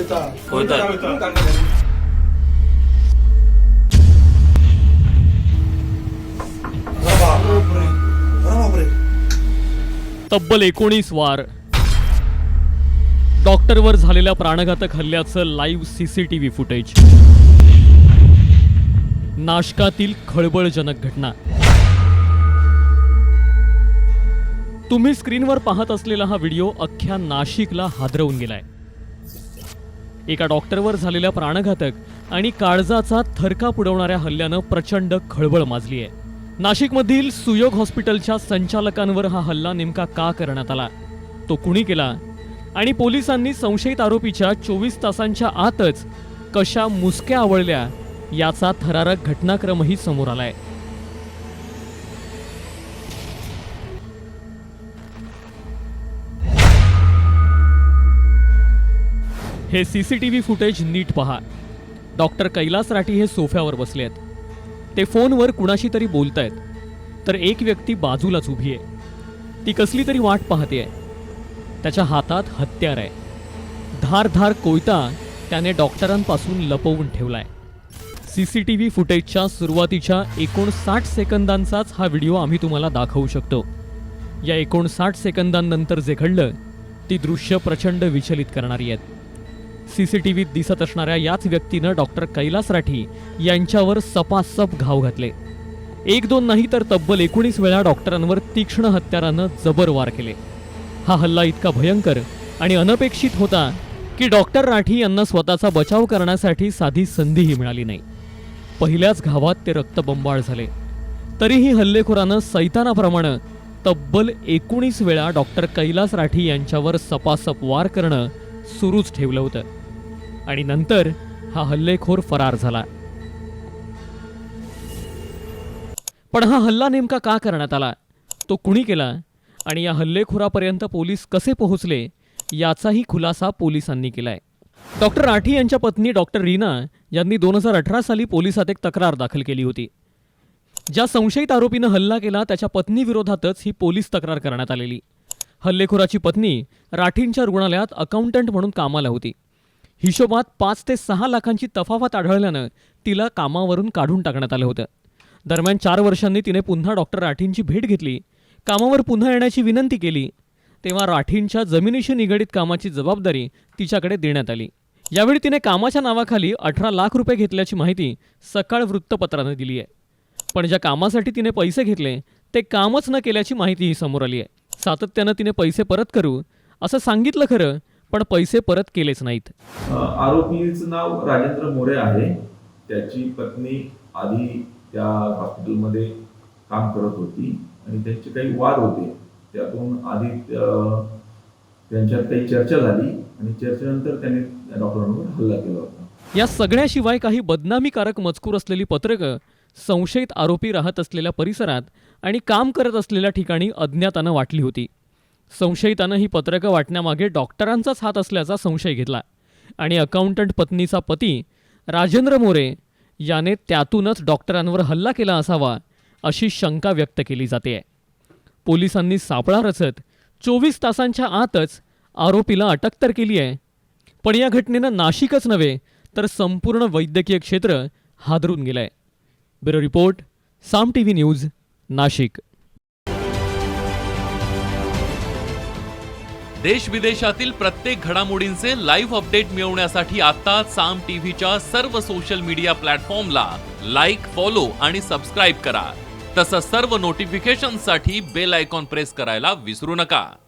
तब्बल 19 वार. डॉक्टरवर झालेल्या प्राणघातक हल्ल्याचं लाईव्ह सीसीटीव्ही फुटेज. नाशकातील खळबळजनक घटना. तुम्ही स्क्रीनवर पाहत असलेला हा व्हिडिओ अख्ख्या नाशिकला हादरवून गेलाय. एका डॉक्टरवर झालेल्या प्राणघातक आणि काळजाचा थरकाप उडवणाऱ्या हल्ल्यानं प्रचंड खळबळ माजली आहे. नाशिकमधील सुयोग हॉस्पिटलच्या संचालकांवर हा हल्ला नेमका का करण्यात आला, तो कुणी केला आणि पोलिसांनी संशयित आरोपीच्या 24 तासांच्या आतच कशा मुसक्या आवळल्या याचा थरारक घटनाक्रमही समोर आलाय. हे सीसीटीव्ही फुटेज नीट पहा. डॉक्टर कैलास राठी हे सोफ्यावर बसले आहेत. ते फोनवर कुणाशी तरी बोलतायत, तर एक व्यक्ती बाजूलाच उभी आहे. ती कसली तरी वाट पाहते आहे. त्याच्या हातात हत्यार आहे. धारधार कोयता त्याने डॉक्टरांपासून लपवून ठेवलाय. सीसीटीव्ही फुटेजच्या सुरुवातीच्या 59 सेकंदांचाच हा व्हिडिओ आम्ही तुम्हाला दाखवू शकतो. या 59 सेकंदांनंतर जे घडलं ती दृश्य प्रचंड विचलित करणारी आहेत. सीसीटीव्हीत दिसत असणाऱ्या याच व्यक्तीनं डॉक्टर कैलास राठी यांच्यावर सपासप घाव घातले. 1-2 नाही तर तब्बल 19 वेळा डॉक्टरांवर तीक्ष्ण हत्यारानं जबर वार केले. हा हल्ला इतका भयंकर आणि अनपेक्षित होता की डॉक्टर राठी यांना स्वतःचा बचाव करण्यासाठी साधी संधीही मिळाली नाही. पहिल्याच घावात ते रक्तबंबाळ झाले. तरीही हल्लेखोरानं सैतानाप्रमाणे तब्बल 19 वेळा डॉक्टर कैलास राठी यांच्यावर सपासप वार करणं सुरूच ठेवलं होतं आणि नंतर हा हल्लेखोर फरार झाला. पण हा हल्ला नेमका का करण्यात आला, तो कुणी केला आणि या हल्लेखोरापर्यंत पोलीस कसे पोहोचले याचाही खुलासा पोलिसांनी केलाय. डॉक्टर राठी यांच्या पत्नी डॉक्टर रीना यांनी 2018 साली पोलिसात एक तक्रार दाखल केली होती. ज्या संशयित आरोपीनं हल्ला केला त्याच्या पत्नीविरोधातच ही पोलीस तक्रार करण्यात आलेली. हल्लेखोराची पत्नी राठींच्या रुग्णालयात अकाउंटंट म्हणून कामाला होती. हिशोबात 5 ते 6 लाखांची तफावत आढळल्यानं तिला कामावरून काढून टाकण्यात आलं होतं. दरम्यान 4 वर्षांनी तिने पुन्हा डॉक्टर राठींची भेट घेतली. कामावर पुन्हा येण्याची विनंती केली. तेव्हा राठींच्या जमिनीशी निगडीत कामाची जबाबदारी तिच्याकडे देण्यात आली. यावेळी तिने कामाच्या नावाखाली 18 लाख रुपये घेतल्याची माहिती सकाळ वृत्तपत्रानं दिली आहे. पण ज्या कामासाठी तिने पैसे घेतले ते कामच न केल्याची माहितीही समोर आली आहे. सातत्यानं तिने पैसे परत करू असं सांगितलं खरं, पण पैसे परत केलेच नाहीत. आरोपीचं नाव राजेंद्र मोरे आहे. त्याची पत्नी आधी त्या हॉस्पिटलमध्ये काम करत होती आणि त्यांचे काही वाद होते. त्यातून आधी त्यांच्यात काही चर्चा झाली आणि चर्चेनंतर त्यांनी डॉक्टरांवर हल्ला केला होता. या सगळ्याशिवाय काही बदनामीकारक मजकूर असलेली पत्रकं संशयित आरोपी राहत असलेल्या परिसरात आणि काम करत असलेल्या ठिकाणी अज्ञातानं वाटली होती. संशयितानं ही पत्रकं वाटण्यामागे डॉक्टरांचाच हात असल्याचा संशय घेतला आणि अकाउंटंट पत्नीचा पती राजेंद्र मोरे याने त्यातूनच डॉक्टरांवर हल्ला केला असावा अशी शंका व्यक्त केली जाते. पोलिसांनी सापळा रचत 24 तासांच्या आतच आरोपीला अटक तर केली आहे. पण या घटनेनं नाशिकच नव्हे तर संपूर्ण वैद्यकीय क्षेत्र हादरून गेलंय. ब्युरो रिपोर्ट, साम टीव्ही न्यूज, नाशिक. देश विदेशातील प्रत्येक घडामोडींचे लाईव्ह अपडेट मिळवण्यासाठी आता साम टीव्हीच्या सर्व सोशल मीडिया प्लॅटफॉर्मला लाईक, फॉलो आणि सबस्क्राईब करा. तसंच सर्व नोटिफिकेशनसाठी बेल आयकॉन प्रेस करायला विसरू नका.